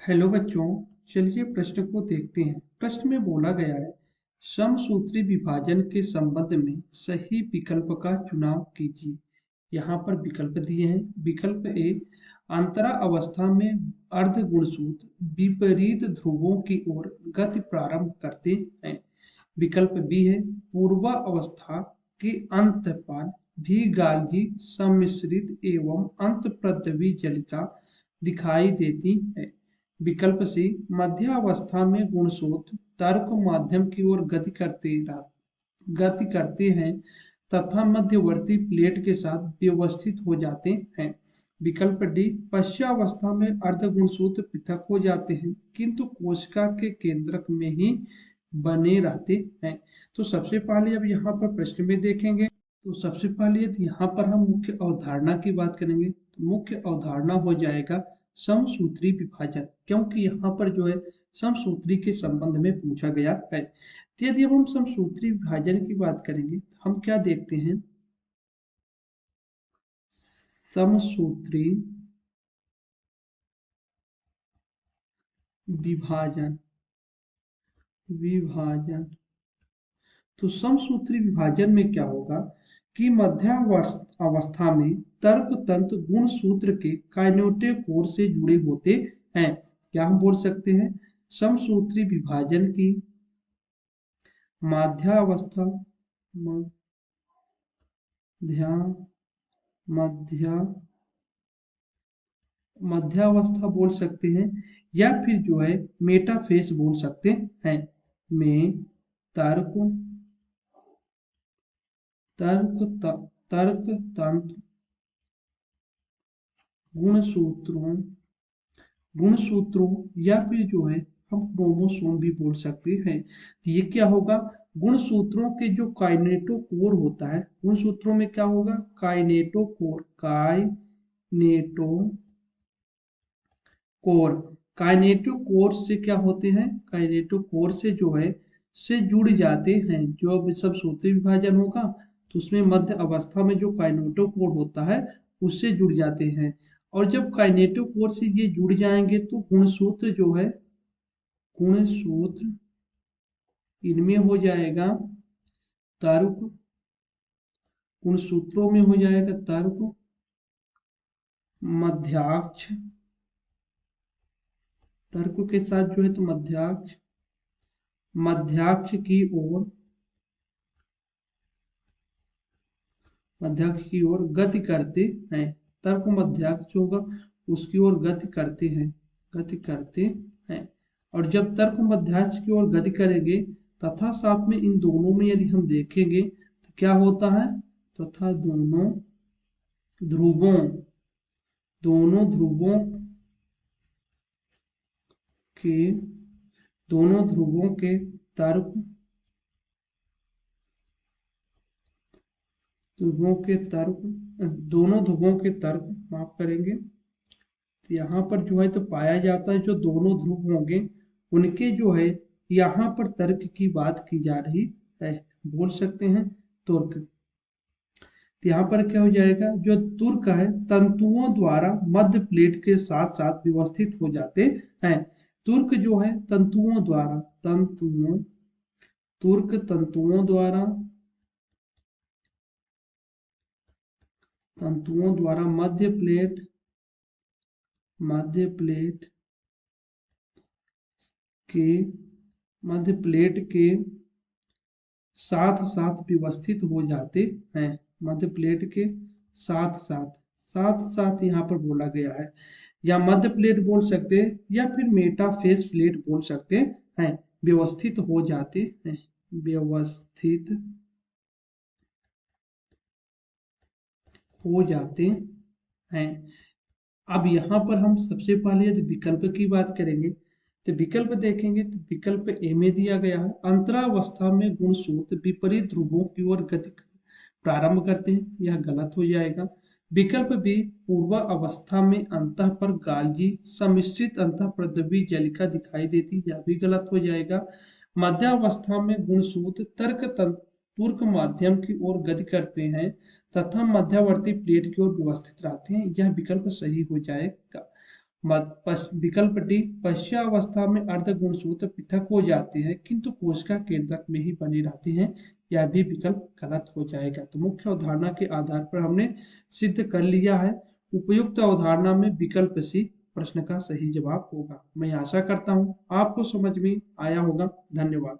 Hello बच्चों, चलिए प्रश्न को देखते हैं। प्रश्न में बोला गया है, समसूत्री विभाजन के संबंध में सही विकल्प का चुनाव कीजिए। यहाँ पर विकल्प दिए हैं। विकल्प ए, अंतरा अवस्था में अर्ध गुणसूत्र विपरीत ध्रुवों की ओर गति प्रारंभ करते हैं। विकल्प बी है, पूर्वावस्था के अंत पर भी गाल्जी सम्मिश्रित एवं अंत पृथ्वी जलिका दिखाई देती है। विकल्प सी, मध्यावस्था में गुणसूत्र तर्क माध्यम की ओर गति करते हैं तथा मध्यवर्ती प्लेट के साथ व्यवस्थित हो जाते हैं। विकल्प डी, पश्चावस्था में अर्धगुणसूत्र पृथक हो जाते हैं किंतु कोशिका के केंद्रक में ही बने रहते हैं। तो सबसे पहले अब यहाँ पर प्रश्न में देखेंगे। तो सबसे पहले यहाँ पर हम मुख्य अवधारणा की बात करेंगे। तो मुख्य अवधारणा हो जाएगा समसूत्री विभाजन, क्योंकि यहाँ पर जो है समसूत्री के संबंध में पूछा गया है। तो यदि हम समसूत्री विभाजन की बात करेंगे तो हम क्या देखते हैं, समसूत्री विभाजन विभाजन तो समसूत्री विभाजन में क्या होगा कि मध्यावस्था में तर्क तंत्र गुण सूत्र के काइनेटोकोर से जुड़े होते हैं। क्या हम बोल सकते हैं, समसूत्री विभाजन की मध्यावस्था मध्या मध्या मध्यावस्था बोल सकते हैं, या फिर जो है मेटाफेज बोल सकते हैं। में तर्क तर्क तर्क तंत्र गुणसूत्रों गुणसूत्रों या फिर जो है हम क्रोमोसोम भी बोल सकते हैं। तो ये क्या होगा, गुणसूत्रों के जो काइनेटोकोर होता है, गुणसूत्रों में क्या होगा, काइनेटोकोर से क्या होते हैं, काइनेटोकोर से जो है से जुड़ जाते हैं। जो अब सब सूत्री विभाजन होगा तो उसमें मध्य अवस्था में जो काइनेटोकोर होता है उससे जुड़ जाते हैं। और जब काइनेटोकोर से ये जुड़ जाएंगे तो गुणसूत्र जो है, गुणसूत्र इनमें हो जाएगा तर्क, गुणसूत्रों में हो जाएगा तर्क मध्याक्ष, तर्क के साथ जो है तो मध्याक्ष की ओर गति करते हैं। तर्क मध्याक्ष होगा उसकी ओर गति करते हैं। और जब तर्क मध्याक्ष की ओर गति करेंगे तथा साथ में इन दोनों में यदि हम देखेंगे तो क्या होता है, तथा दोनों ध्रुवों के तर्क दोनों ध्रुवों के तर्क माफ करेंगे। तो यहाँ पर जो है तो पाया जाता है जो दोनों ध्रुव होंगे उनके जो है यहाँ पर तर्क की बात की जा रही है, बोल सकते हैं तुर्क। तो यहाँ पर क्या हो जाएगा, जो तुर्क है तंतुओं द्वारा मध्य प्लेट के साथ साथ व्यवस्थित हो जाते हैं। तुर्क जो है तंतुओं द्वारा मध्य प्लेट के साथ साथ व्यवस्थित हो जाते हैं। मध्य प्लेट के साथ साथ यहाँ पर बोला गया है, या मध्य प्लेट बोल सकते हैं या फिर मेटाफेस प्लेट बोल सकते हैं, व्यवस्थित हो जाते हैं, व्यवस्थित हो जाते हैं। अब यहाँ पर हम सबसे पहले यदि विकल्प की बात करेंगे तो विकल्प देखेंगे तो विकल्प ए में दिया गया है, अंतरावस्था में गुणसूत्र विपरीत ध्रुवों की ओर गति प्रारंभ करते हैं, यह गलत हो जाएगा। विकल्प बी, पूर्वा अवस्था में अंतः पर गाल्जी सम्मिश्रित अंतः पृथ्वी जलिका दिखाई देती, यह भी गलत हो जाएगा। मध्यावस्था में गुणसूत्र तुर्क माध्यम की ओर गति करते हैं तथा मध्यवर्ती प्लेट की ओर व्यवस्थित रहते हैं, यह विकल्प सही हो जाएगा। विकल्प डी, पश्चावस्था में अर्ध गुणसूत्र पृथक हो जाते हैं किंतु कोशिका केंद्रक में ही बने रहते हैं। यह भी विकल्प गलत हो जाएगा। तो मुख्य अवधारणा के आधार पर हमने सिद्ध कर लिया है उपयुक्त अवधारणा में विकल्प सी प्रश्न का सही जवाब होगा। मैं आशा करता हूँ आपको समझ में आया होगा। धन्यवाद।